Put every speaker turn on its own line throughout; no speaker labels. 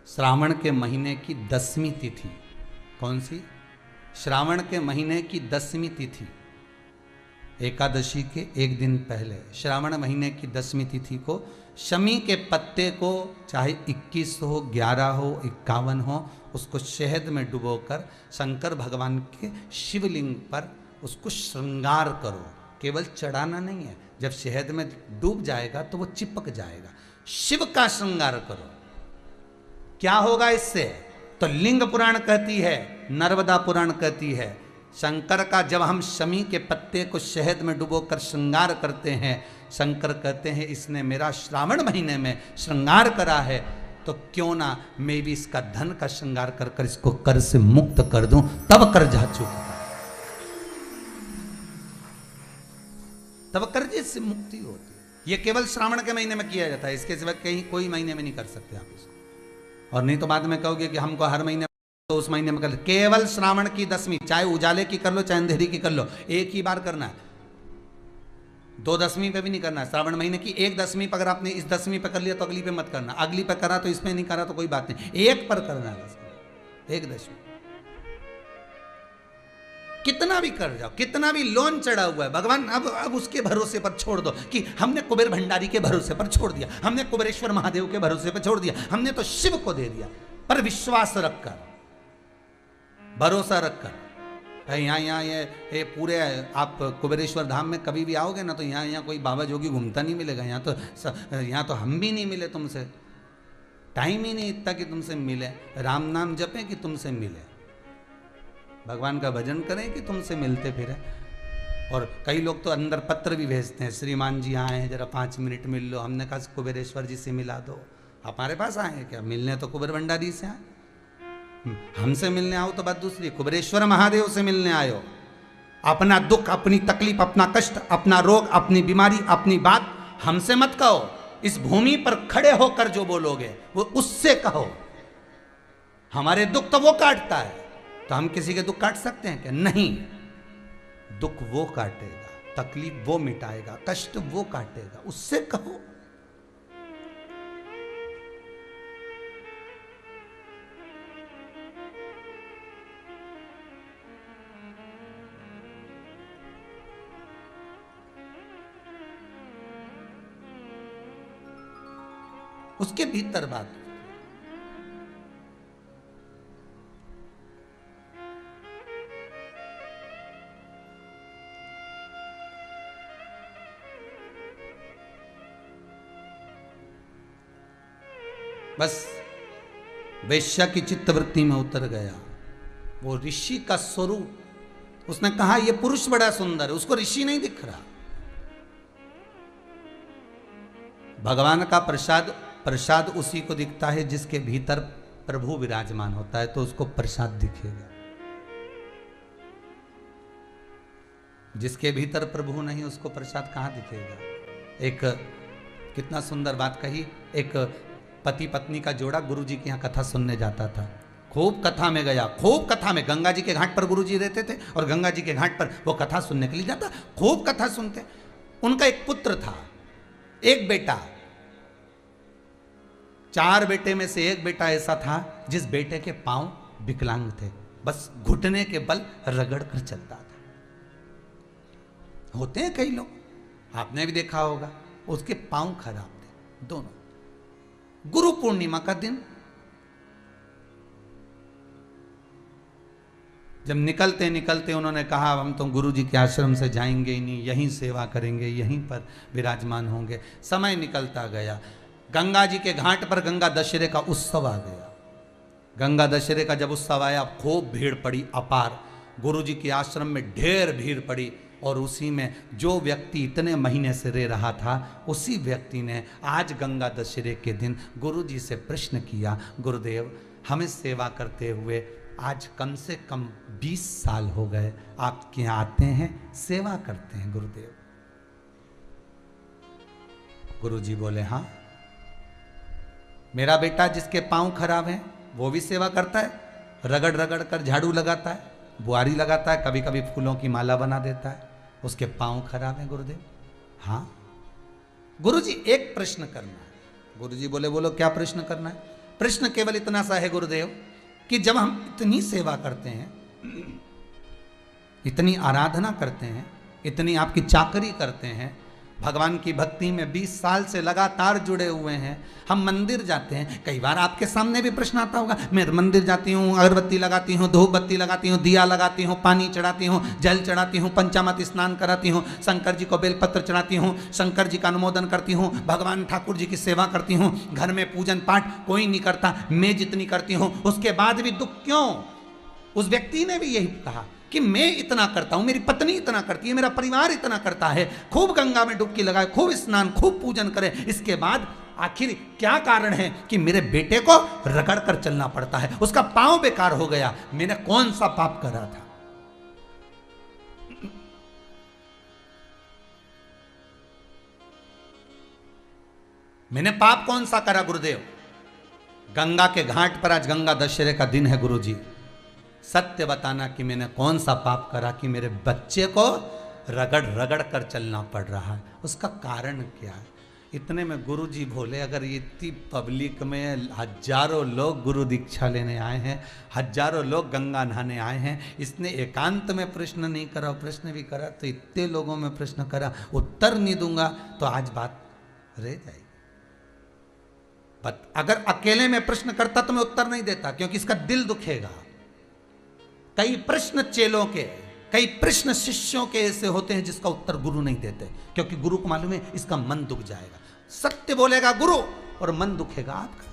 श्रावण के महीने की 10वीं तिथि। कौन सी? श्रावण के महीने की 10वीं तिथि, एकादशी के एक दिन पहले श्रावण महीने की 10वीं तिथि को शमी के पत्ते को, चाहे 21 हो, 11 हो, 51 हो, उसको शहद में डुबोकर शंकर भगवान के शिवलिंग पर उसको श्रृंगार करो। केवल चढ़ाना नहीं है, जब शहद में डूब जाएगा तो वो चिपक जाएगा। शिव का श्रृंगार करो। क्या होगा इससे? तो लिंग पुराण कहती है, नर्मदा पुराण कहती है, शंकर का जब हम शमी के पत्ते को शहद में डुबोकर श्रृंगार करते हैं, शंकर कहते हैं इसने मेरा श्रावण महीने में श्रृंगार करा है, तो क्यों ना मैं भी इसका धन का श्रृंगार कर कर इसको कर से मुक्त कर दूं, तब कर जा चुका, तब कर्जे से मुक्ति होती है। यह केवल श्रावण के महीने में किया जाता है, इसके सिवा कहीं कोई महीने में नहीं कर सकते आप इसको। और नहीं तो बाद में कहोगे कि हमको हर महीने, तो उस महीने में कर, केवल श्रावण की 10वीं, चाहे उजाले की कर लो चाहे अंधेरी की कर लो, एक ही बार करना है। 2 10वीं पे भी नहीं करना है। श्रावण महीने की 1 10वीं पर अगर आपने इस 10वीं पे कर लिया तो अगली पे मत करना, अगली पे करा तो इसमें नहीं करा तो कोई बात नहीं, एक पर करना है बस, 1 10वीं। कितना भी कर जाओ, कितना भी लोन चढ़ा हुआ है, भगवान अब उसके भरोसे पर छोड़ दो कि हमने कुबेर भंडारी के भरोसे पर छोड़ दिया, हमने कुबेरेश्वर महादेव के भरोसे पर छोड़ दिया, हमने तो शिव को दे दिया। पर विश्वास रखकर, भरोसा रखकर, यहाँ ये पूरे आप कुबेरेश्वर धाम में कभी भी आओगे ना तो यहाँ कोई बाबा जोगी घूमता नहीं मिलेगा। यहाँ तो हम भी नहीं मिले तुमसे, टाइम ही नहीं इतना कि तुमसे मिले। राम नाम जपें कि तुमसे मिले, भगवान का भजन करें कि तुमसे मिलते फिरे। और कई लोग तो अंदर पत्र भी भेजते हैं, श्रीमान जी आए हैं जरा 5 मिनट मिल लो। हमने कहा कुबेरेश्वर जी से मिला दो। हमारे पास आए हैं क्या? मिलने तो कुबेर भंडारी से आए, हमसे मिलने आओ तो बात दूसरी। कुबेरेश्वर महादेव से मिलने आयो, अपना दुख, अपनी तकलीफ, अपना कष्ट, अपना रोग, अपनी बीमारी, अपनी बात हमसे मत कहो। इस भूमि पर खड़े होकर जो बोलोगे वो उससे कहो। हमारे दुख तो वो काटता है, तो हम किसी के दुख काट सकते हैं क्या? नहीं, दुख वो काटेगा, तकलीफ वो मिटाएगा, कष्ट वो काटेगा, उससे कहो। उसके भीतर बात। बस वेश्या की चित्तवृत्ति में उतर गया वो ऋषि का स्वरूप। उसने कहा ये पुरुष बड़ा सुंदर है, उसको ऋषि नहीं दिख रहा। भगवान का प्रसाद उसी को दिखता है जिसके भीतर प्रभु विराजमान होता है, तो उसको प्रसाद दिखेगा। जिसके भीतर प्रभु नहीं उसको प्रसाद कहां दिखेगा? एक कितना सुंदर बात कही। एक पति पत्नी का जोड़ा गुरु जी के यहाँ कथा सुनने जाता था। खूब कथा में गया, खूब कथा में। गंगा जी के घाट पर गुरु जी रहते थे और गंगा जी के घाट पर वो कथा सुनने के लिए जाता। खूब कथा सुनते। उनका एक पुत्र था, एक बेटा। 4 बेटे में से एक बेटा ऐसा था जिस बेटे के पांव विकलांग थे, बस घुटने के बल रगड़ कर चलता था। होते हैं कई लोग, आपने भी देखा होगा, उसके पांव खराब थे दोनों। गुरु पूर्णिमा का दिन जब निकलते निकलते उन्होंने कहा हम तो गुरु जी के आश्रम से जाएंगे ही नहीं, यहीं सेवा करेंगे, यहीं पर विराजमान होंगे। समय निकलता गया। गंगा जी के घाट पर गंगा दशहरे का उत्सव आ गया। गंगा दशहरे का जब उत्सव आया, खूब भीड़ पड़ी अपार। गुरु जी के आश्रम में ढेर भीड़ पड़ी। और उसी में जो व्यक्ति इतने महीने से रह रहा था, उसी व्यक्ति ने आज गंगा दशहरे के दिन गुरु जी से प्रश्न किया, गुरुदेव हमें सेवा करते हुए आज कम से कम 20 साल हो गए, आपके यहाँ आते हैं, सेवा करते हैं गुरुदेव। गुरु जी बोले हाँ, मेरा बेटा जिसके पांव खराब हैं वो भी सेवा करता है, रगड़ रगड़ कर झाड़ू लगाता है, बुआरी लगाता है, कभी कभी फूलों की माला बना देता है, उसके पांव खराब हैं गुरुदेव। हाँ गुरुजी एक प्रश्न करना है। गुरुजी बोले बोलो क्या प्रश्न करना है? प्रश्न केवल इतना सा है गुरुदेव कि जब हम इतनी सेवा करते हैं, इतनी आराधना करते हैं, इतनी आपकी चाकरी करते हैं, भगवान की भक्ति में 20 साल से लगातार जुड़े हुए हैं, हम मंदिर जाते हैं, कई बार आपके सामने भी प्रश्न आता होगा, मैं मंदिर जाती हूँ, अगरबत्ती लगाती हूँ, धूप बत्ती लगाती हूँ, दिया लगाती हूँ, पानी चढ़ाती हूँ, जल चढ़ाती हूँ, पंचामृत स्नान कराती हूँ, शंकर जी को बेलपत्र चढ़ाती हूँ, शंकर जी का अनुमोदन करती हूँ, भगवान ठाकुर जी की सेवा करती हूँ, घर में पूजन पाठ कोई नहीं करता, मैं जितनी करती हूँ, उसके बाद भी दुख क्यों? उस व्यक्ति ने भी यही कहा कि मैं इतना करता हूं, मेरी पत्नी इतना करती है, मेरा परिवार इतना करता है, खूब गंगा में डुबकी लगाए, खूब स्नान, खूब पूजन करे, इसके बाद आखिर क्या कारण है कि मेरे बेटे को रगड़ कर चलना पड़ता है, उसका पांव बेकार हो गया, मैंने कौन सा पाप करा था? मैंने पाप कौन सा करा गुरुदेव? गंगा के घाट पर आज गंगा दशहरे का दिन है गुरुजी, सत्य बताना कि मैंने कौन सा पाप करा कि मेरे बच्चे को रगड़ रगड़ कर चलना पड़ रहा है, उसका कारण क्या है? इतने में गुरुजी बोले, अगर इतनी पब्लिक में हजारों लोग गुरु दीक्षा लेने आए हैं, हजारों लोग गंगा नहाने आए हैं, इसने एकांत में प्रश्न नहीं करा, प्रश्न भी करा तो इतने लोगों में प्रश्न करा, उत्तर नहीं दूंगा तो आज बात रह जाएगी। अगर अकेले में प्रश्न करता तो मैं उत्तर नहीं देता, क्योंकि इसका दिल दुखेगा। कई प्रश्न चेलों के, कई प्रश्न शिष्यों के ऐसे होते हैं जिसका उत्तर गुरु नहीं देते, क्योंकि गुरु को मालूम है इसका मन दुख जाएगा। सत्य बोलेगा गुरु और मन दुखेगा आपका।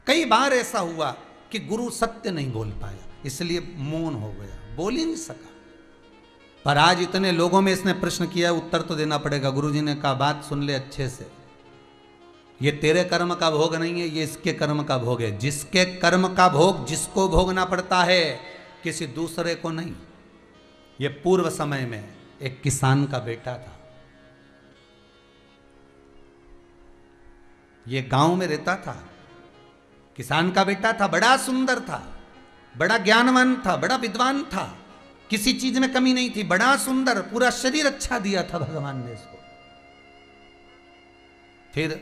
कई बार ऐसा हुआ कि गुरु सत्य नहीं बोल पाया, इसलिए मौन हो गया, बोल ही नहीं सका। पर आज इतने लोगों में इसने प्रश्न किया, उत्तर तो देना पड़ेगा। गुरुजी ने कहा बात सुन ले अच्छे से, ये तेरे कर्म का भोग नहीं है, ये इसके कर्म का भोग है। जिसके कर्म का भोग जिसको भोगना पड़ता है, किसी दूसरे को नहीं। ये पूर्व समय में एक किसान का बेटा था, ये गांव में रहता था, किसान का बेटा था, बड़ा सुंदर था, बड़ा ज्ञानवान था, बड़ा विद्वान था, किसी चीज में कमी नहीं थी, बड़ा सुंदर, पूरा शरीर अच्छा दिया था भगवान ने इसको। फिर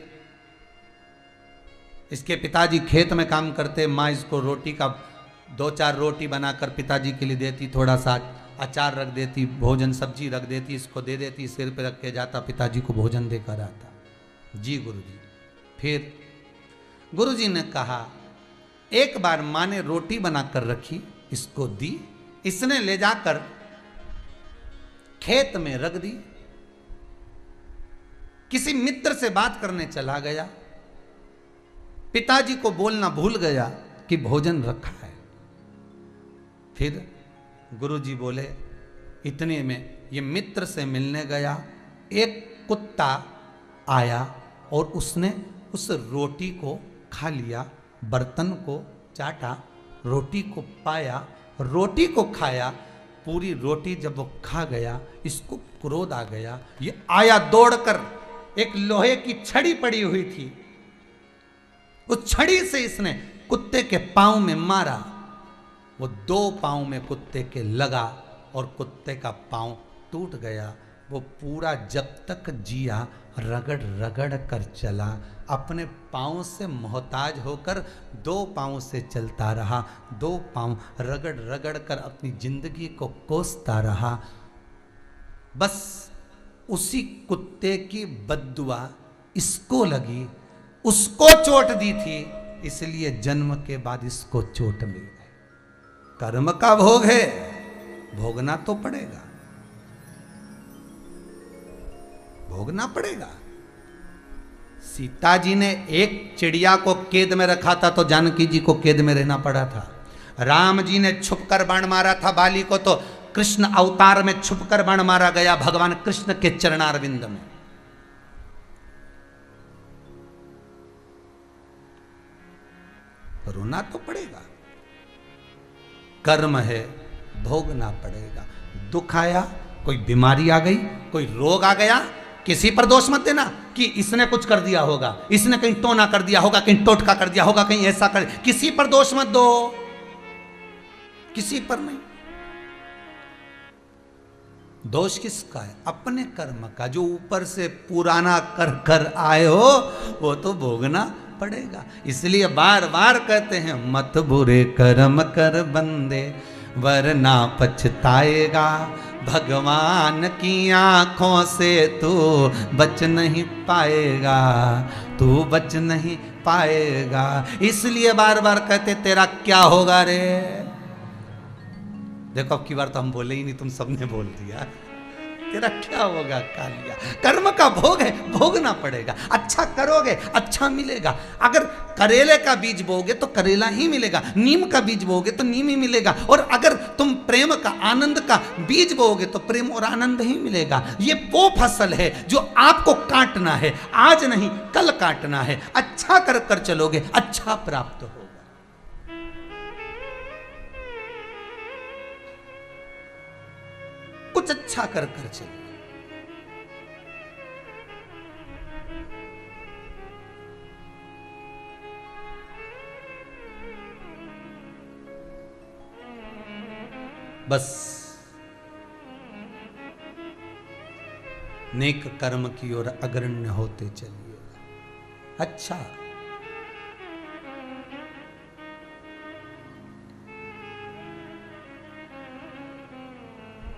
इसके पिताजी खेत में काम करते, माँ इसको रोटी का 2-4 रोटी बनाकर पिताजी के लिए देती, थोड़ा सा अचार रख देती, भोजन सब्जी रख देती, इसको दे देती, सिर पे रख के जाता, पिताजी को भोजन देकर आता। जी गुरुजी। फिर गुरुजी ने कहा, एक बार माँ ने रोटी बनाकर रखी, इसको दी, इसने ले जाकर खेत में रख दी, किसी मित्र से बात करने चला गया, पिताजी को बोलना भूल गया कि भोजन रखा है। फिर गुरुजी बोले, इतने में ये मित्र से मिलने गया, एक कुत्ता आया और उसने उस रोटी को खा लिया, बर्तन को चाटा, रोटी को पाया, रोटी को खाया, पूरी रोटी जब वो खा गया, इसको क्रोध आ गया, ये आया दौड़कर, एक लोहे की छड़ी पड़ी हुई थी, उस छड़ी से इसने कुत्ते के पांव में मारा, वो 2 पांव में कुत्ते के लगा और कुत्ते का पांव टूट गया। वो पूरा जब तक जिया रगड़ रगड़ कर चला, अपने पांव से मोहताज होकर 2 पांव से चलता रहा, 2 पांव रगड़ रगड़ कर अपनी जिंदगी को कोसता रहा। बस उसी कुत्ते की बद्दुआ इसको लगी, उसको चोट दी थी, इसलिए जन्म के बाद इसको चोट मिल गई। कर्म का भोग है, भोगना तो पड़ेगा, भोगना पड़ेगा। सीता जी ने एक चिड़िया को कैद में रखा था तो जानकी जी को कैद में रहना पड़ा था। राम जी ने छुपकर बाण मारा था बाली को तो कृष्ण अवतार में छुपकर बाण मारा गया भगवान कृष्ण के चरणारविंद में। रोना तो पड़ेगा, कर्म है, भोगना पड़ेगा। दुख आया, कोई बीमारी आ गई, कोई रोग आ गया, किसी पर दोष मत देना कि इसने कुछ कर दिया होगा, इसने कहीं टोना कर दिया होगा, कहीं टोटका कर दिया होगा, कहीं ऐसा कर, किसी पर दोष मत दो, किसी पर नहीं। दोष किसका है? अपने कर्म का। जो ऊपर से पुराना कर कर आए हो वो तो भोगना पड़ेगा। इसलिए बार बार कहते हैं मत बुरे कर्म कर बंदे वरना पछताएगा। भगवान की आंखों से तू बच नहीं पाएगा, तू बच नहीं पाएगा। इसलिए बार बार कहते तेरा क्या होगा रे। देखो अब की बार तो हम बोले ही नहीं, तुम सबने बोल दिया। तेरा क्या होगा कालिया। कर्म का भोग है, भोगना पड़ेगा। अच्छा करोगे अच्छा मिलेगा। अगर करेले का बीज बोगे तो करेला ही मिलेगा, नीम का बीज बोगे तो नीम ही मिलेगा। और अगर तुम प्रेम का आनंद का बीज बोगे तो प्रेम और आनंद ही मिलेगा। ये वो फसल है जो आपको काटना है, आज नहीं कल काटना है। अच्छा कर कर चलोगे अच्छा प्राप्त होगा। कुछ अच्छा कर कर चलो। बस नेक कर्म की ओर अग्रण्य होते चलिएगा। अच्छा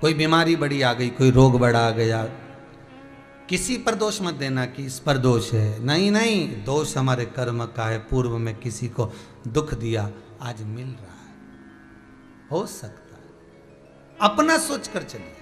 कोई बीमारी बड़ी आ गई, कोई रोग बड़ा आ गया, किसी पर दोष मत देना कि इस पर दोष है। नहीं नहीं, दोष हमारे कर्म का है। पूर्व में किसी को दुख दिया, आज मिल रहा है, हो सकता है। अपना सोच कर चलिए।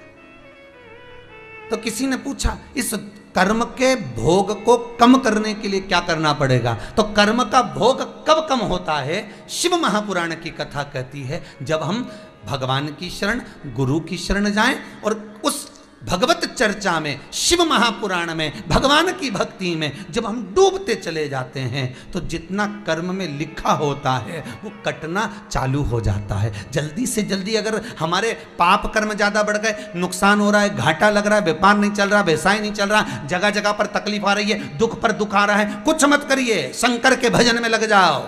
तो किसी ने पूछा इस कर्म के भोग को कम करने के लिए क्या करना पड़ेगा? तो कर्म का भोग कब कम होता है? शिव महापुराण की कथा कहती है जब हम भगवान की शरण, गुरु की शरण जाएं और उस भगवत चर्चा में, शिव महापुराण में, भगवान की भक्ति में जब हम डूबते चले जाते हैं तो जितना कर्म में लिखा होता है वो कटना चालू हो जाता है। जल्दी से जल्दी अगर हमारे पाप कर्म ज्यादा बढ़ गए, नुकसान हो रहा है, घाटा लग रहा है, व्यापार नहीं चल रहा, व्यवसाय नहीं चल रहा, जगह जगह पर तकलीफ आ रही है, दुख पर दुख आ रहा है, कुछ मत करिए, शंकर के भजन में लग जाओ,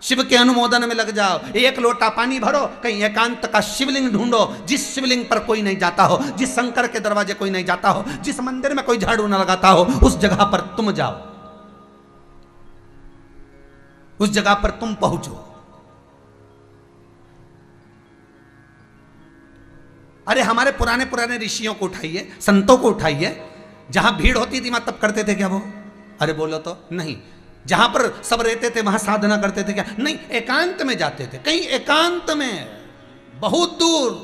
शिव के अनुमोदन में लग जाओ। एक लोटा पानी भरो, कहीं एकांत का शिवलिंग ढूंढो जिस शिवलिंग पर कोई नहीं जाता हो, जिस शंकर के दरवाजे कोई नहीं जाता हो, जिस मंदिर में कोई झाड़ू न लगाता हो, उस जगह पर तुम जाओ, उस जगह पर तुम पहुंचो। अरे हमारे पुराने पुराने ऋषियों को उठाइए, संतों को उठाइए। जहां भीड़ होती थी वहां तब करते थे क्या वो? अरे बोलो तो नहीं। जहां पर सब रहते थे वहां साधना करते थे क्या? नहीं, एकांत में जाते थे, कहीं एकांत में, बहुत दूर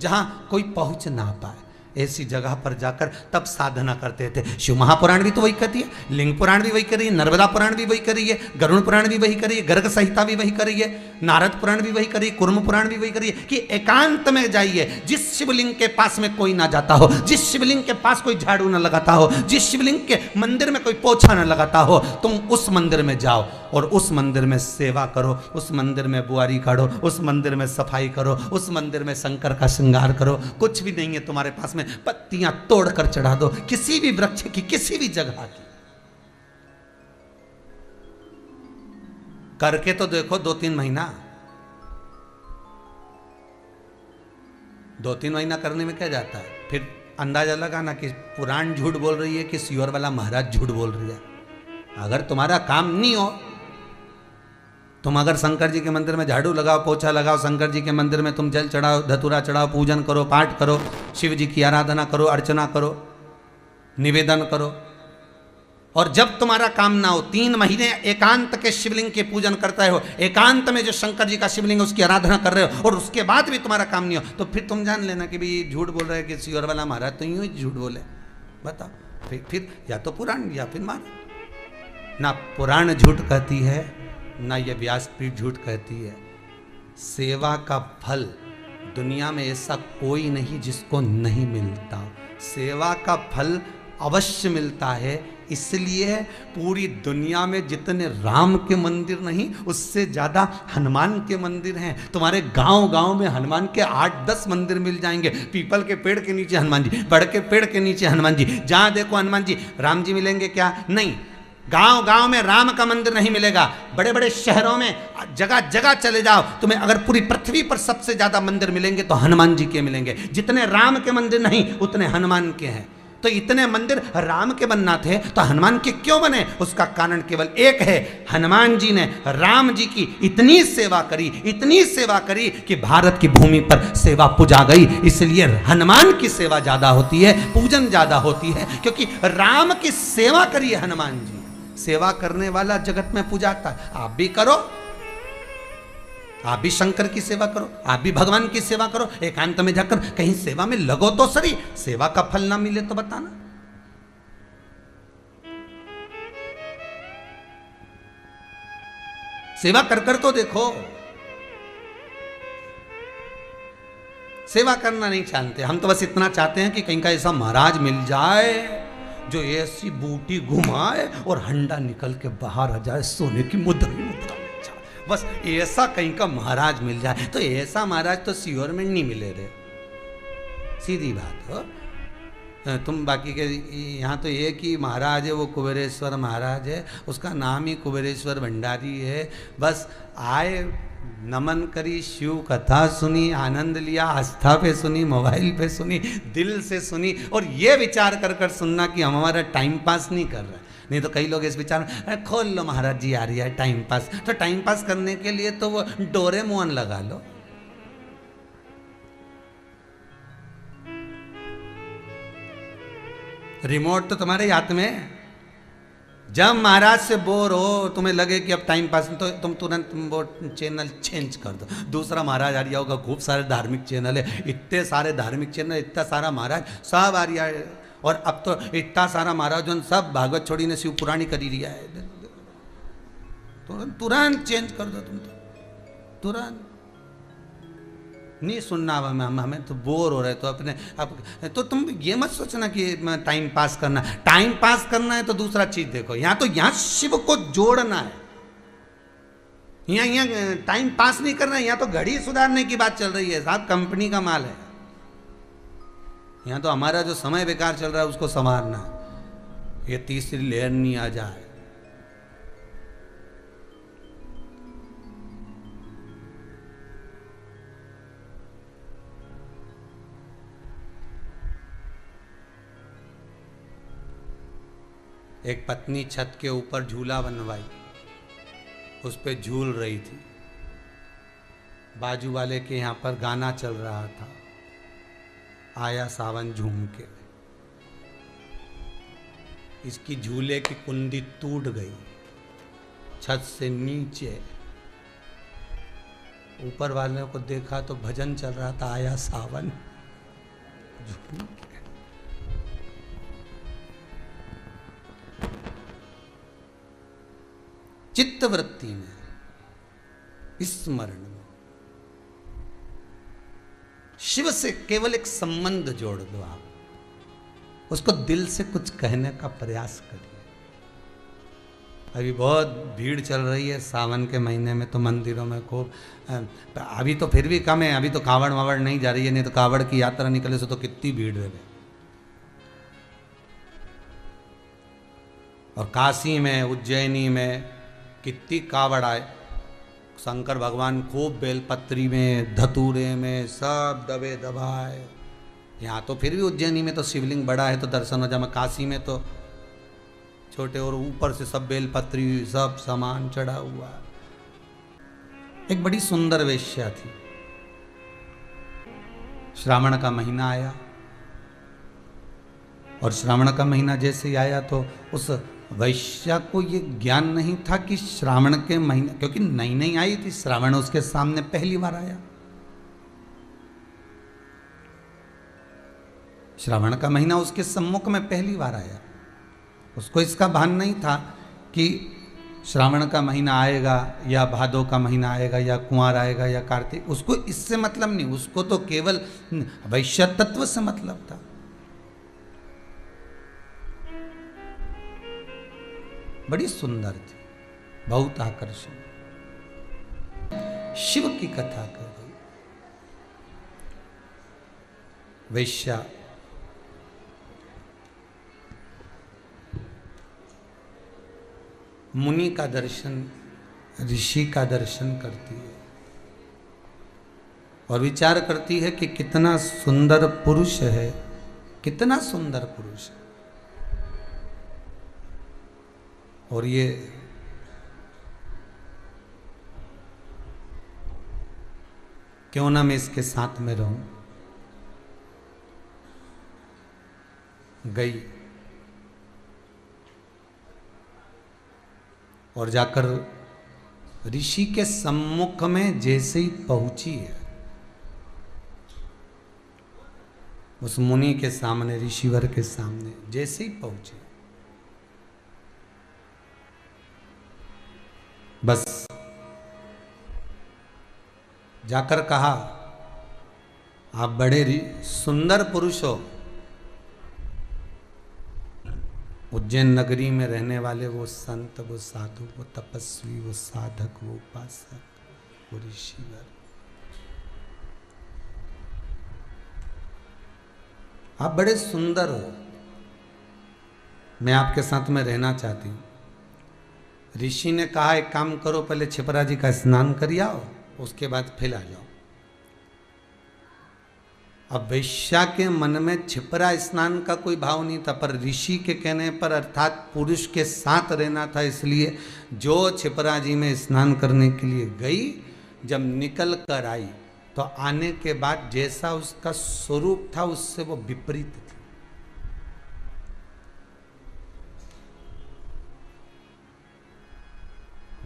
जहां कोई पहुंच ना पाए, ऐसी जगह पर जाकर तब साधना करते थे। शिव महापुराण भी तो वही कहती है, लिंग पुराण भी वही कर रही है, नर्मदा पुराण भी वही कर रही है, गरुड़ पुराण भी वही कर रही है, गर्ग संहिता भी वही कर रही है, नारद पुराण भी वही कर रही है, कुर्म पुराण भी वही कर रही है कि एकांत में जाइए। जिस शिवलिंग के पास में कोई ना जाता हो, जिस शिवलिंग के पास कोई झाड़ू ना लगाता हो, जिस शिवलिंग के मंदिर में कोई पोछा ना लगाता हो, तुम उस मंदिर में जाओ और उस मंदिर में सेवा करो, उस मंदिर में बुआरी काढ़ो, उस मंदिर में सफाई करो, उस मंदिर में शंकर का श्रृंगार करो। कुछ भी नहीं है तुम्हारे पास में, पत्तियां तोड़कर चढ़ा दो, किसी भी वृक्ष की, किसी भी जगह की। करके तो देखो 2-3 महीना, 2-3 महीना करने में क्या जाता है? फिर अंदाजा लगाना कि पुराण झूठ बोल रही है कि सियोर वाला महाराज झूठ बोल रही है। अगर तुम्हारा काम नहीं हो, तुम अगर शंकर जी के मंदिर में झाड़ू लगाओ, पोछा लगाओ, शंकर जी के मंदिर में तुम जल चढ़ाओ, धतूरा चढ़ाओ, पूजन करो, पाठ करो, शिव जी की आराधना करो, अर्चना करो, निवेदन करो, और जब तुम्हारा काम ना हो, 3 महीने एकांत के शिवलिंग के पूजन करते हो, एकांत में जो शंकर जी का शिवलिंग है उसकी आराधना कर रहे हो, और उसके बाद भी तुम्हारा काम नहीं हो, तो फिर तुम जान लेना कि भाई झूठ बोल रहे हैं कि सियोर वाला महाराज तो यूं ही झूठ बोले। बताओ, फिर या तो पुराण या फिर मानो। ना पुराण झूठ कहती है, ना ये व्यासपीठ झूठ कहती है। सेवा का फल दुनिया में ऐसा कोई नहीं जिसको नहीं मिलता। सेवा का फल अवश्य मिलता है। इसलिए पूरी दुनिया में जितने राम के मंदिर नहीं, उससे ज्यादा हनुमान के मंदिर हैं। तुम्हारे गांव गांव में हनुमान के 8-10 मंदिर मिल जाएंगे। पीपल के पेड़ के नीचे हनुमान जी, बड़ के पेड़ के नीचे हनुमान जी, जहां देखो हनुमान जी। राम जी मिलेंगे क्या? नहीं। गांव गांव में राम का मंदिर नहीं मिलेगा, बड़े बड़े शहरों में जगह जगह चले जाओ, तुम्हें अगर पूरी पृथ्वी पर सबसे ज्यादा मंदिर मिलेंगे तो हनुमान जी के मिलेंगे। जितने राम के मंदिर नहीं उतने हनुमान के हैं। तो इतने मंदिर राम के बनना थे तो हनुमान के क्यों बने? उसका कारण केवल एक है, हनुमान जी ने राम जी की इतनी सेवा करी, इतनी सेवा करी कि भारत की भूमि पर सेवा पूजा गई। इसलिए हनुमान की सेवा ज्यादा होती है, पूजन ज्यादा होती है, क्योंकि राम की सेवा करी है हनुमान जी। सेवा करने वाला जगत में पूजाता है। आप भी करो, आप भी शंकर की सेवा करो, आप भी भगवान की सेवा करो, एकांत में जाकर कहीं सेवा में लगो तो सही। सेवा का फल ना मिले तो बताना। सेवा कर कर तो देखो। सेवा करना नहीं चाहते हम, तो बस इतना चाहते हैं कि कहीं का ऐसा महाराज मिल जाए जो ऐसी बूटी घुमाए और हंडा निकल के बाहर आ जाए, सोने की मुद्रा मिल जाए। बस ऐसा कहीं का महाराज मिल जाए। तो ऐसा महाराज तो सीहोर में नहीं मिले रे, सीधी बात हो। तुम बाकी के यहाँ तो एक ही महाराज है, वो कुबेरेश्वर महाराज है, उसका नाम ही कुबेरेश्वर भंडारी है। बस आए, नमन करी, शिव कथा सुनी, आनंद लिया, आस्था पे सुनी, मोबाइल पे सुनी, दिल से सुनी, और ये विचार कर कर सुनना कि हम हमारा टाइम पास नहीं कर रहे। नहीं तो कई लोग इस विचार में, खोल लो महाराज जी आ रही है टाइम पास। तो टाइम पास करने के लिए तो वो डोरेमोन लगा लो। रिमोट तो तुम्हारे हाथ में। जब महाराज से बोर हो, तुम्हें लगे कि अब टाइम पास, तो तुम तुरंत वो चैनल चेंज कर दो। दूसरा महाराज आ रिया होगा, खूब सारे धार्मिक चैनल है, इतने सारे धार्मिक चैनल, इतना सारा महाराज सब आ रिया है। और अब तो इतना सारा महाराज जो सब भागवत छोड़ी ने शिव पुराणी करी रिया है। तुरंत चेंज कर दो तुम, तो तुरंत नहीं सुनना। हमें तो बोर हो रहे तो अपने अब तो तुम ये मत सोचना कि टाइम पास करना। टाइम पास करना है तो दूसरा चीज देखो। यहाँ तो यहाँ शिव को जोड़ना है, यहाँ टाइम पास नहीं करना है। यहाँ तो घड़ी सुधारने की बात चल रही है साहब, कंपनी का माल है। यहाँ तो हमारा जो समय बेकार चल रहा है उसको संवारना है, ये तीसरी लेयर नहीं आ जाए। एक पत्नी छत के ऊपर झूला बनवाई, उस पे झूल रही थी। बाजू वाले के यहाँ पर गाना चल रहा था, आया सावन झूम के। इसकी झूले की कुंडी टूट गई, छत से नीचे। ऊपर वाले को देखा तो भजन चल रहा था, आया सावन झूम के। चित्तवृत्ति में, स्मरण में शिव से केवल एक संबंध जोड़ दो। आप उसको दिल से कुछ कहने का प्रयास करिए। अभी बहुत भीड़ चल रही है सावन के महीने में, तो मंदिरों में खूब। अभी तो फिर भी कम है, अभी तो कावड़ वावड़ नहीं जा रही है, नहीं तो कावड़ की यात्रा निकले से तो कितनी भीड़ है। और काशी में, उज्जैनी में कितनी कावड़ आए। शंकर भगवान खूब बेलपत्री में, धतूरे में सब दबे दबाए। यहाँ तो फिर भी उज्जैनी में तो शिवलिंग बड़ा है तो दर्शन हो जाए, काशी में तो छोटे, और ऊपर से सब बेलपत्री सब सामान चढ़ा हुआ। एक बड़ी सुंदर वेश्या थी। श्रावण का महीना आया, और श्रावण का महीना जैसे ही आया तो उस वैश्या को ये ज्ञान नहीं था कि श्रावण के महीने, क्योंकि नई नई आई थी, श्रावण उसके सामने पहली बार आया। श्रावण का महीना उसके सम्मुख में पहली बार आया। उसको इसका भान नहीं था कि श्रावण का महीना आएगा या भादो का महीना आएगा या कुंवार आएगा या कार्तिक। उसको इससे मतलब नहीं, उसको तो केवल वैश्य तत्व से मतलब था। बड़ी सुंदर थी, बहुत आकर्षण। शिव की कथा कर रही वैश्या। मुनि का दर्शन, ऋषि का दर्शन करती है और विचार करती है कि कितना सुंदर पुरुष है, कितना सुंदर पुरुष है। और ये क्यों ना मैं इसके साथ में रहूं। गई और जाकर ऋषि के सम्मुख में जैसे ही पहुंची है, उस मुनि के सामने, ऋषिवर के सामने जैसे ही पहुंची, बस जाकर कहा, आप बड़े सुंदर पुरुष हो। उज्जैन नगरी में रहने वाले वो संत, वो साधु, वो तपस्वी, वो साधक, वो उपासक, वो ऋषिवर, आप बड़े सुंदर हो, मैं आपके साथ में रहना चाहती हूं। ऋषि ने कहा, एक काम करो, पहले छिपरा जी का स्नान कर आओ, उसके बाद फिर आ जाओ। अब वैश्या के मन में छिपरा स्नान का कोई भाव नहीं था, पर ऋषि के कहने पर, अर्थात पुरुष के साथ रहना था, इसलिए जो छिपरा जी में स्नान करने के लिए गई, जब निकल कर आई तो आने के बाद जैसा उसका स्वरूप था उससे वो विपरीत थी।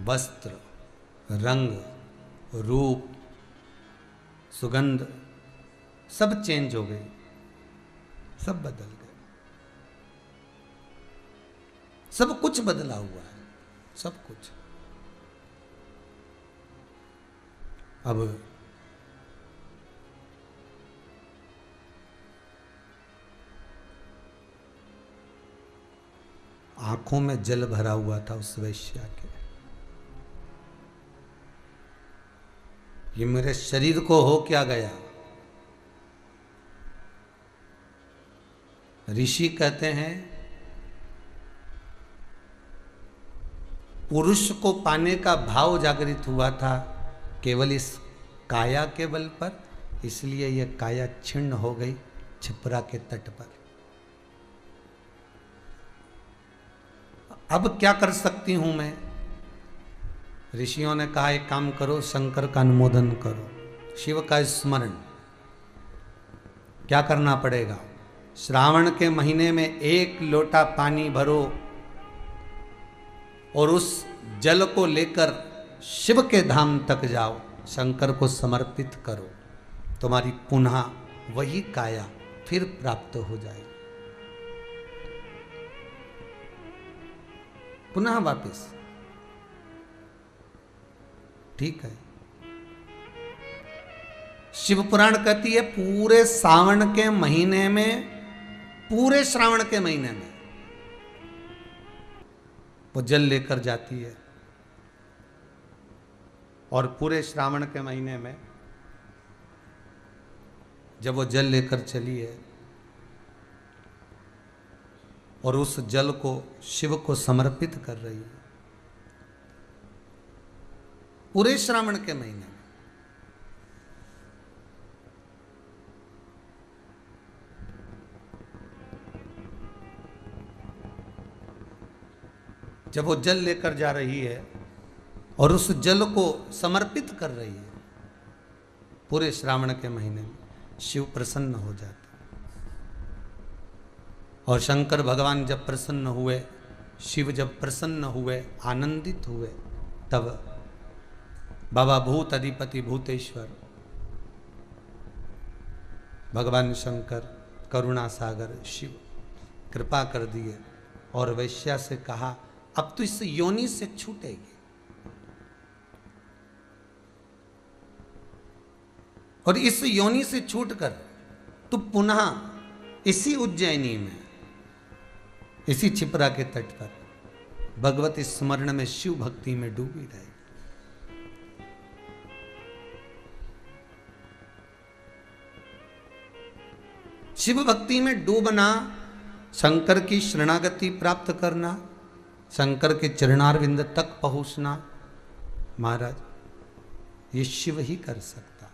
वस्त्र, रंग, रूप, सुगंध सब चेंज हो गई, सब बदल गए, सब कुछ बदला हुआ है, सब कुछ। अब आंखों में जल भरा हुआ था उस वैश्या के। ये मेरे शरीर को हो क्या गया? ऋषि कहते हैं, पुरुष को पाने का भाव जागृत हुआ था केवल इस काया के बल पर, इसलिए यह काया छिन्न हो गई छिपरा के तट पर। अब क्या कर सकती हूं मैं? ऋषियों ने कहा, एक काम करो, शंकर का अनुमोदन करो, शिव का स्मरण। क्या करना पड़ेगा? श्रावण के महीने में 1 लोटा पानी भरो और उस जल को लेकर शिव के धाम तक जाओ, शंकर को समर्पित करो, तुम्हारी पुनः वही काया फिर प्राप्त हो जाएगी, पुनः वापस। ठीक है। शिव पुराण कहती है, पूरे सावन के महीने में, पूरे श्रावण के महीने में वो जल लेकर जाती है, और पूरे श्रावण के महीने में जब वो जल लेकर चली है और उस जल को शिव को समर्पित कर रही है, पूरे श्रावण के महीने में, जब वो जल लेकर जा रही है और उस जल को समर्पित कर रही है, पूरे श्रावण के महीने में शिव प्रसन्न हो जाते। और शंकर भगवान जब प्रसन्न हुए, शिव जब प्रसन्न हुए, आनंदित हुए, तब बाबा भूत अधिपति भूतेश्वर भगवान शंकर, करुणा सागर शिव कृपा कर दिए और वैश्या से कहा, अब तो इस योनि से छूटेगी, और इस योनि से छूटकर तू पुनः इसी उज्जैनी में, इसी छिपरा के तट पर भगवती स्मरण में, शिव भक्ति में डूबी रहे। शिव भक्ति में डूबना, शंकर की शरणागति प्राप्त करना, शंकर के चरणारविंद तक पहुंचना महाराज ये शिव ही कर सकता।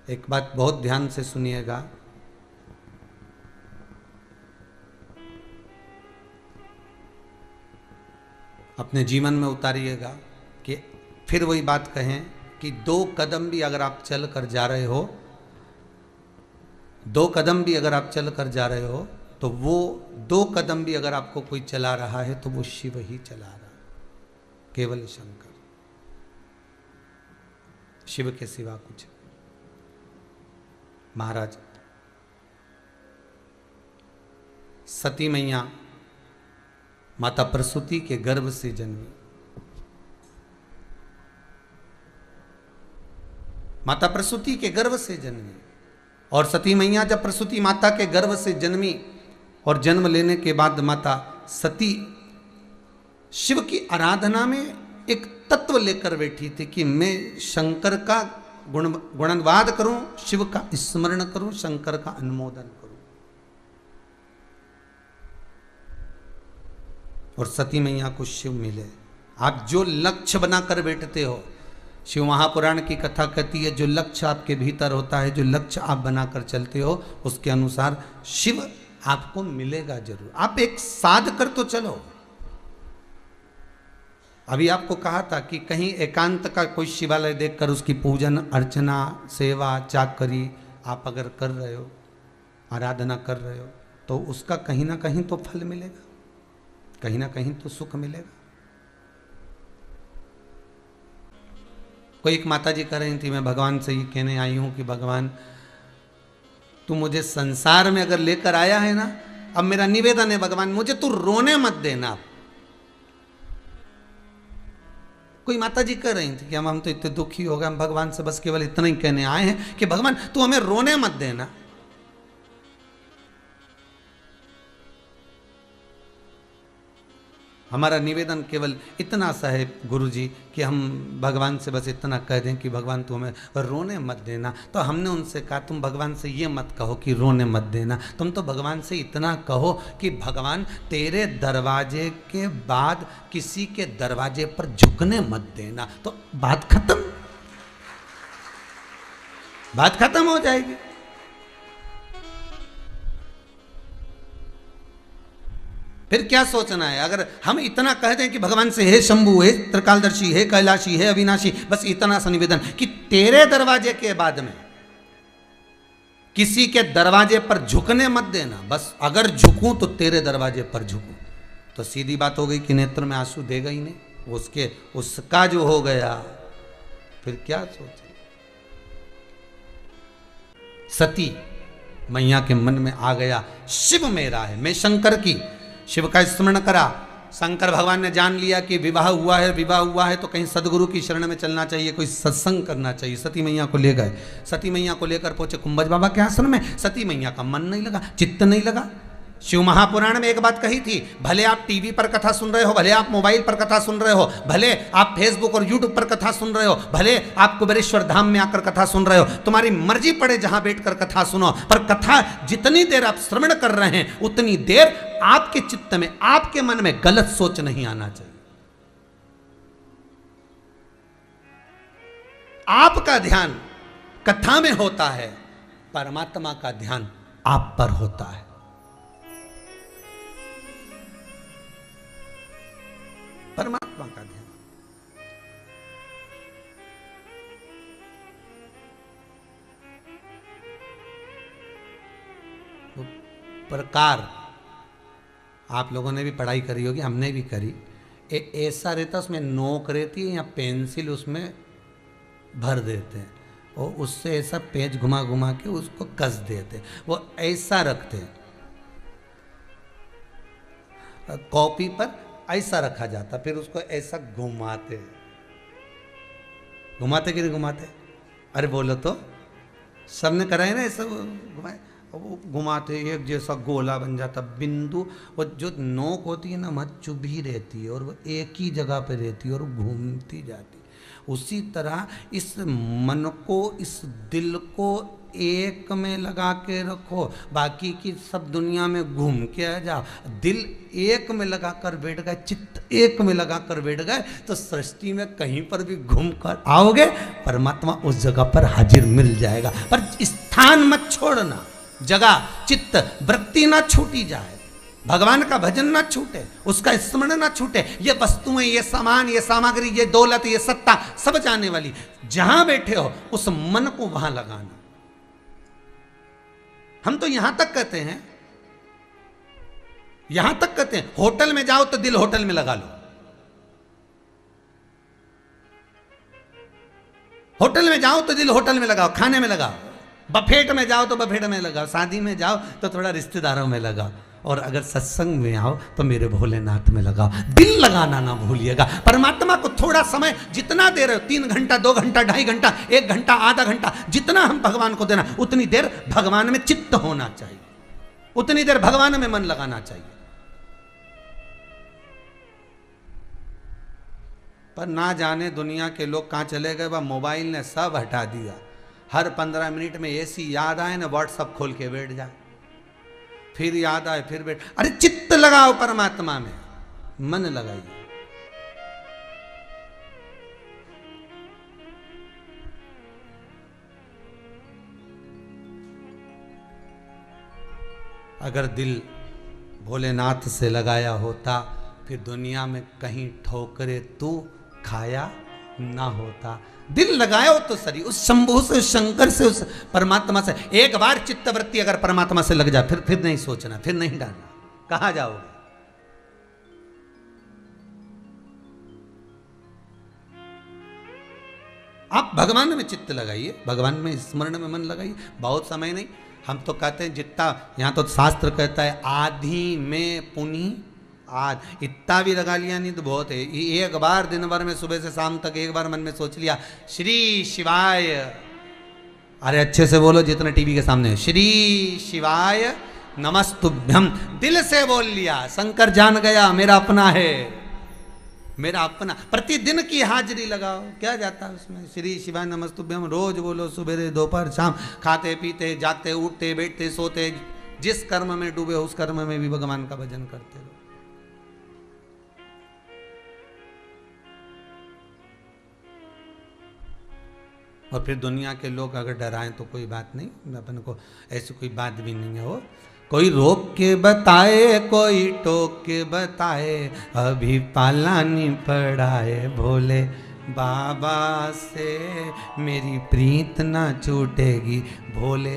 एक बात बहुत ध्यान से सुनिएगा, अपने जीवन में उतारिएगा कि फिर वही बात कहें कि 2 कदम भी अगर आप चल कर जा रहे हो, 2 कदम भी अगर आप चल कर जा रहे हो, तो वो 2 कदम भी अगर आपको कोई चला रहा है तो वो शिव ही चला रहा है, केवल शंकर, शिव के सिवा कुछ। महाराज सती मैया माता प्रसूति के गर्भ से जन्मी। माता प्रसूति के गर्भ से जन्मी और सती मैया जब प्रसूति माता के गर्भ से जन्मी और जन्म लेने के बाद माता सती शिव की आराधना में एक तत्व लेकर बैठी थी कि मैं शंकर का गुणवाद करूं, शिव का स्मरण करूं, शंकर का अनुमोदन करूं। और सती मैया को शिव मिले। आप जो लक्ष्य बनाकर बैठते हो, शिव महापुराण की कथा कहती है, जो लक्ष्य आपके भीतर होता है, जो लक्ष्य आप बनाकर चलते हो, उसके अनुसार शिव आपको मिलेगा जरूर। आप एक साध कर तो चलो। अभी आपको कहा था कि कहीं एकांत का कोई शिवालय देखकर उसकी पूजन अर्चना सेवा चाकरी आप अगर कर रहे हो, आराधना कर रहे हो, तो उसका कहीं ना कहीं तो फल मिलेगा, कहीं ना कहीं तो सुख मिलेगा। कोई एक माता जी कह रही थी, मैं भगवान से ये कहने आई हूं कि भगवान तू मुझे संसार में अगर लेकर आया है ना, अब मेरा निवेदन है भगवान मुझे तू रोने मत देना। कोई माता जी कह रही थी कि हम तो इतने दुखी हो गए, हम भगवान से बस केवल इतना ही कहने आए हैं कि भगवान तू हमें रोने मत देना। हमारा निवेदन केवल इतना सा है गुरुजी कि हम भगवान से बस इतना कह दें कि भगवान तू हमें रोने मत देना। तो हमने उनसे कहा तुम भगवान से ये मत कहो कि रोने मत देना, तुम तो भगवान से इतना कहो कि भगवान तेरे दरवाजे के बाद किसी के दरवाजे पर झुकने मत देना। तो बात खत्म, बात खत्म हो जाएगी। फिर क्या सोचना है? अगर हम इतना कह दें कि भगवान से हे शंभु, हे त्रिकालदर्शी, हे कैलाशी, हे अविनाशी, बस इतना सा निवेदन कि तेरे दरवाजे के बाद में किसी के दरवाजे पर झुकने मत देना। बस अगर झुकूं तो तेरे दरवाजे पर झुकूं, तो सीधी बात हो गई कि नेत्र में आंसू देगा ही नहीं, उसके उसका जो हो गया फिर क्या सोचे। सती मैया के मन में आ गया शिव मेरा है, मैं शंकर की, शिव का स्मरण करा। शंकर भगवान ने जान लिया कि विवाह हुआ है, विवाह हुआ है तो कहीं सदगुरु की शरण में चलना चाहिए, कोई सत्संग करना चाहिए। सती मैया को ले गए, सती मैया को लेकर पहुंचे कुंभज बाबा के आश्रम में। सती मैया का मन नहीं लगा, चित्त नहीं लगा। शिव महापुराण में एक बात कही थी, भले आप टीवी पर कथा सुन रहे हो, भले आप मोबाइल पर कथा सुन रहे हो, भले आप फेसबुक और यूट्यूब पर कथा सुन रहे हो, भले आप कुबेरेश्वर धाम में आकर कथा सुन रहे हो, तुम्हारी मर्जी पड़े जहां बैठकर कथा सुनो, पर कथा जितनी देर आप श्रवण कर रहे हैं उतनी देर आपके चित्त में, आपके मन में गलत सोच नहीं आना चाहिए। आपका ध्यान कथा में होता है, परमात्मा का ध्यान आप पर होता है। परमात्मा का ध्यान। वो प्रकार आप लोगों ने भी पढ़ाई करी होगी, हमने भी करी। ऐसा रहता, उसमें नोक रहती है या पेंसिल उसमें भर देते हैं और उससे ऐसा पेज घुमा घुमा के उसको कस देते, वो ऐसा रखते हैं। कॉपी पर ऐसा रखा जाता, फिर उसको ऐसा घुमाते, घुमाते कि नहीं घुमाते? अरे बोलो तो, सबने करा है ना ऐसा, घुमाए, वो घुमाते एक जैसा गोला बन जाता, बिंदु, वो जो नोक होती है ना मत चुभी रहती है और वो एक ही जगह पे रहती है और घूमती जाती। उसी तरह इस मन को, इस दिल को एक में लगा के रखो, बाकी की सब दुनिया में घूम के आ जाओ। दिल एक में लगा कर बैठ गए, चित्त एक में लगा कर बैठ गए, तो सृष्टि में कहीं पर भी घूम कर आओगे, परमात्मा उस जगह पर हाजिर मिल जाएगा। पर स्थान मत छोड़ना, जगह चित्त वृत्ति ना छूटी जाए, भगवान का भजन ना छूटे, उसका स्मरण ना छूटे। ये वस्तुएं, ये सामान, ये सामग्री, ये दौलत, ये सत्ता सब जाने वाली, जहां बैठे हो उस मन को वहां लगाना। हम तो यहां तक कहते हैं, यहां तक कहते हैं, होटल में जाओ तो दिल होटल में लगा लो, होटल में जाओ तो दिल होटल में लगाओ, खाने में लगाओ, बफेट में जाओ तो बफेट में लगाओ, शादी में जाओ तो थोड़ा रिश्तेदारों में लगाओ, और अगर सत्संग में आओ तो मेरे भोलेनाथ में लगाओ। दिल लगाना ना भूलिएगा। परमात्मा को थोड़ा समय जितना दे रहे हो, 3 घंटा, 2 घंटा, 2.5 घंटा, 1 घंटा, आधा घंटा, जितना हम भगवान को देना, उतनी देर भगवान में चित्त होना चाहिए, उतनी देर भगवान में मन लगाना चाहिए। पर ना जाने दुनिया के लोग कहाँ चले गए, वह मोबाइल ने सब हटा दिया। हर 15 मिनट में ऐसी याद आए ना, व्हाट्सअप खोल के बैठ जाए, फिर याद आए फिर बैठ। अरे चित्त लगाओ परमात्मा में, मन लगाइए। अगर दिल भोलेनाथ से लगाया होता, फिर दुनिया में कहीं ठोकरे तू खाया ना होता। दिल लगाओ तो सही, उस शंभु से, उस शंकर से, उस परमात्मा से। एक बार चित्तवृत्ति अगर परमात्मा से लग जाए, फिर नहीं सोचना, फिर नहीं डालना, कहां जाओगे। आप भगवान में चित्त लगाइए, भगवान में स्मरण में मन लगाइए। बहुत समय नहीं, हम तो कहते हैं जितना, यहां तो शास्त्र कहता है आधी में पुनि आज, इतना भी लगा लिया नहीं तो बहुत है। एक बार दिन भर में, सुबह से शाम तक एक बार मन में सोच लिया श्री शिवाय, अरे अच्छे से बोलो जितना टीवी के सामने है, श्री शिवाय नमस्तुभ्यम, दिल से बोल लिया। शंकर जान गया मेरा अपना है, मेरा अपना। प्रतिदिन की हाजिरी लगाओ, क्या जाता है उसमें। श्री शिवाय नमस्तुभ्यम रोज बोलो, सुबह दोपहर शाम, खाते पीते, जागते उठते बैठते सोते, जिस कर्म में डूबे उस कर्म में भी भगवान का भजन करते रहो। और फिर दुनिया के लोग अगर डराएं तो कोई बात नहीं, अपन को ऐसी कोई बात भी नहीं है। वो कोई रोक के बताए, कोई टोक के बताए, अभी पाला नहीं पड़ाए, भोले बाबा से मेरी प्रीत ना छूटेगी, भोले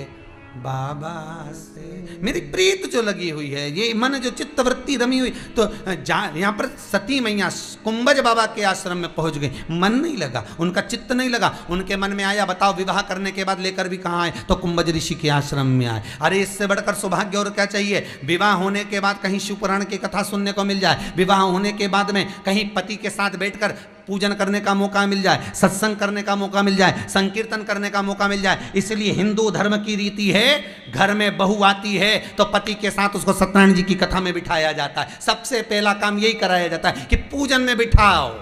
बाबा से मेरी प्रीत जो लगी हुई है, ये मन जो चित्तवृत्ति रमी हुई। तो यहाँ पर सती मैया कुंभज बाबा के आश्रम में पहुंच गई, मन नहीं लगा, उनका चित्त नहीं लगा। उनके मन में आया बताओ विवाह करने के बाद लेकर भी कहाँ आए, तो कुंभज ऋषि के आश्रम में आए। अरे इससे बढ़कर सौभाग्य और क्या चाहिए। विवाह होने के बाद कहीं शिव पुराण की कथा सुनने को मिल जाए, विवाह होने के बाद में कहीं पति के साथ बैठकर पूजन करने का मौका मिल जाए, सत्संग करने का मौका मिल जाए, संकीर्तन करने का मौका मिल जाए। इसलिए हिंदू धर्म की रीति है, घर में बहू आती है तो पति के साथ उसको सत्यनारायण जी की कथा में बिठाया जाता है। सबसे पहला काम यही कराया जाता है कि पूजन में बिठाओ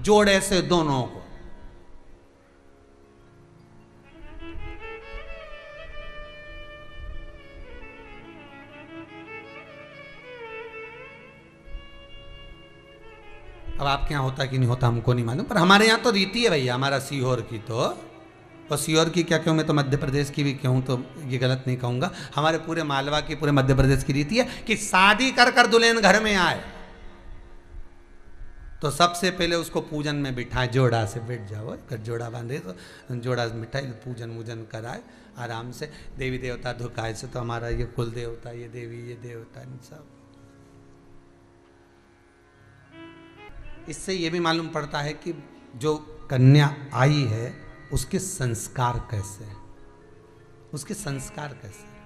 जोड़े से दोनों को। अब आपके यहाँ होता कि नहीं होता हमको नहीं मालूम, पर हमारे यहाँ तो रीति है भैया, हमारा सीहोर की तो, और सीहोर की क्या कहूँ मैं, तो मध्य प्रदेश की भी कहूँ तो ये गलत नहीं कहूँगा, हमारे पूरे मालवा की, पूरे मध्य प्रदेश की रीति है कि शादी कर कर दुल्हन घर में आए तो सबसे पहले उसको पूजन में बिठाए, जोड़ा से बैठ जाओ, कर जोड़ा बांधे तो जोड़ा बिठाए, पूजन वूजन कराए आराम से, देवी देवता धुकाए से, तो हमारा ये कुल देवता, ये देवी, ये देवता, इन सब। इससे ये भी मालूम पड़ता है कि जो कन्या आई है उसके संस्कार कैसे हैं, उसके संस्कार कैसे हैं।